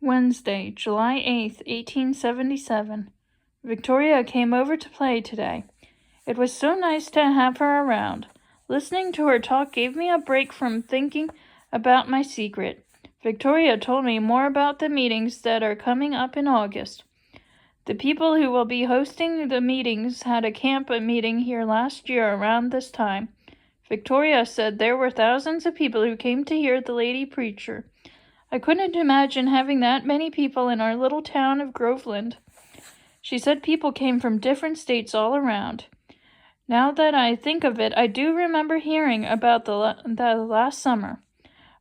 Wednesday, July 8th, 1877. Victoria came over to play today. It was so nice to have her around. Listening to her talk gave me a break from thinking about my secret. Victoria told me more about the meetings that are coming up in August. The people who will be hosting the meetings had a camp meeting here last year around this time. Victoria said there were thousands of people who came to hear the lady preacher. I couldn't imagine having that many people in our little town of Groveland. She said people came from different states all around. Now that I think of it, I do remember hearing about that last summer.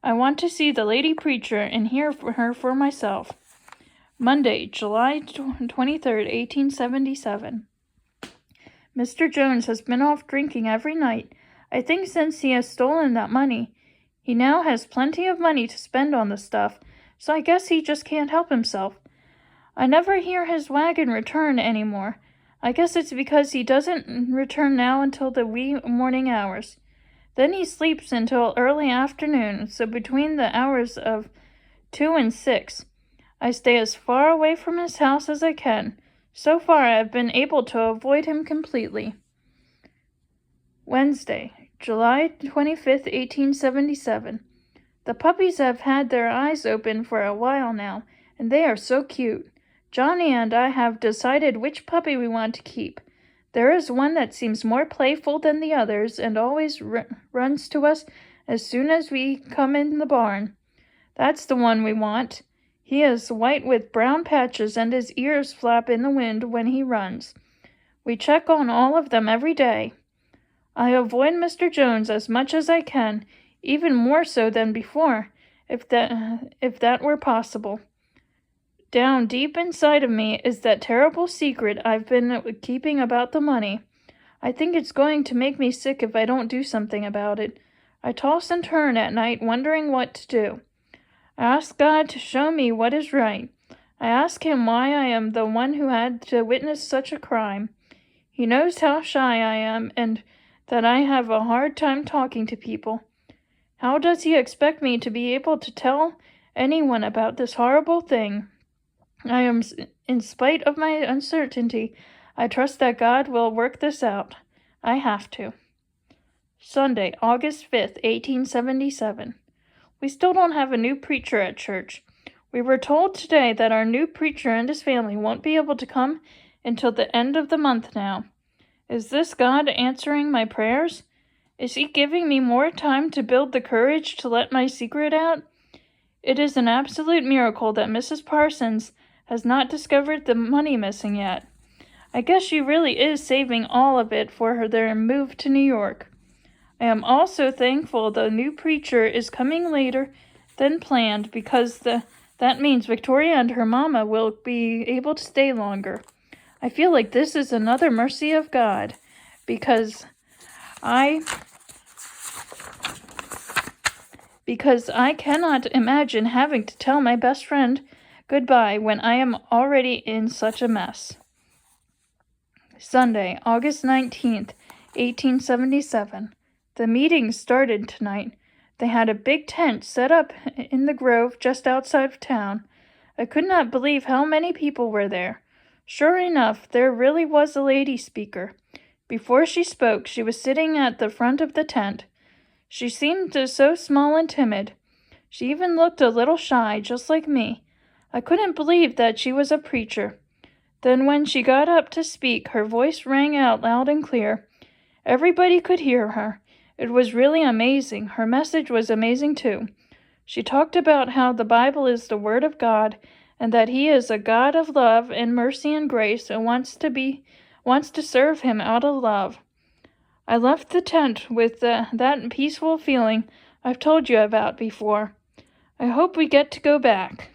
I want to see the lady preacher and hear her for myself. Monday, July 23rd, 1877. Mr. Jones has been off drinking every night. I think since he has stolen that money. He now has plenty of money to spend on the stuff, so I guess he just can't help himself. I never hear his wagon return anymore. I guess it's because he doesn't return now until the wee morning hours. Then he sleeps until early afternoon, so between the hours of 2 and 6, I stay as far away from his house as I can. So far I have been able to avoid him completely. Wednesday, July 25th, 1877. The puppies have had their eyes open for a while now, and they are so cute. Johnny and I have decided which puppy we want to keep. There is one that seems more playful than the others and always runs to us as soon as we come in the barn. That's the one we want. He is white with brown patches and his ears flap in the wind when he runs. We check on all of them every day. I avoid Mr. Jones as much as I can, even more so than before, if that were possible. Down deep inside of me is that terrible secret I've been keeping about the money. I think it's going to make me sick if I don't do something about it. I toss and turn at night wondering what to do. I ask God to show me what is right. I ask him why I am the one who had to witness such a crime. He knows how shy I am and that I have a hard time talking to people. How does he expect me to be able to tell anyone about this horrible thing? In spite of my uncertainty, I trust that God will work this out. I have to. Sunday, August 5th, 1877. We still don't have a new preacher at church. We were told today that our new preacher and his family won't be able to come until the end of the month now. Is this God answering my prayers? Is he giving me more time to build the courage to let my secret out? It is an absolute miracle that Mrs. Parsons has not discovered the money missing yet. I guess she really is saving all of it for their move to New York. I am also thankful the new preacher is coming later than planned because that means Victoria and her mama will be able to stay longer. I feel like this is another mercy of God because I cannot imagine having to tell my best friend goodbye when I am already in such a mess. Sunday, August 19th, 1877. The meeting started tonight. They had a big tent set up in the grove just outside of town. I could not believe how many people were there. Sure enough, there really was a lady speaker. Before she spoke, she was sitting at the front of the tent. She seemed so small and timid. She even looked a little shy, just like me. I couldn't believe that she was a preacher. Then when she got up to speak, her voice rang out loud and clear. Everybody could hear her. It was really amazing. Her message was amazing too. She talked about how the Bible is the Word of God, and that he is a God of love and mercy and grace and wants to serve him out of love. I left the tent with that peaceful feeling I've told you about before. I hope we get to go back.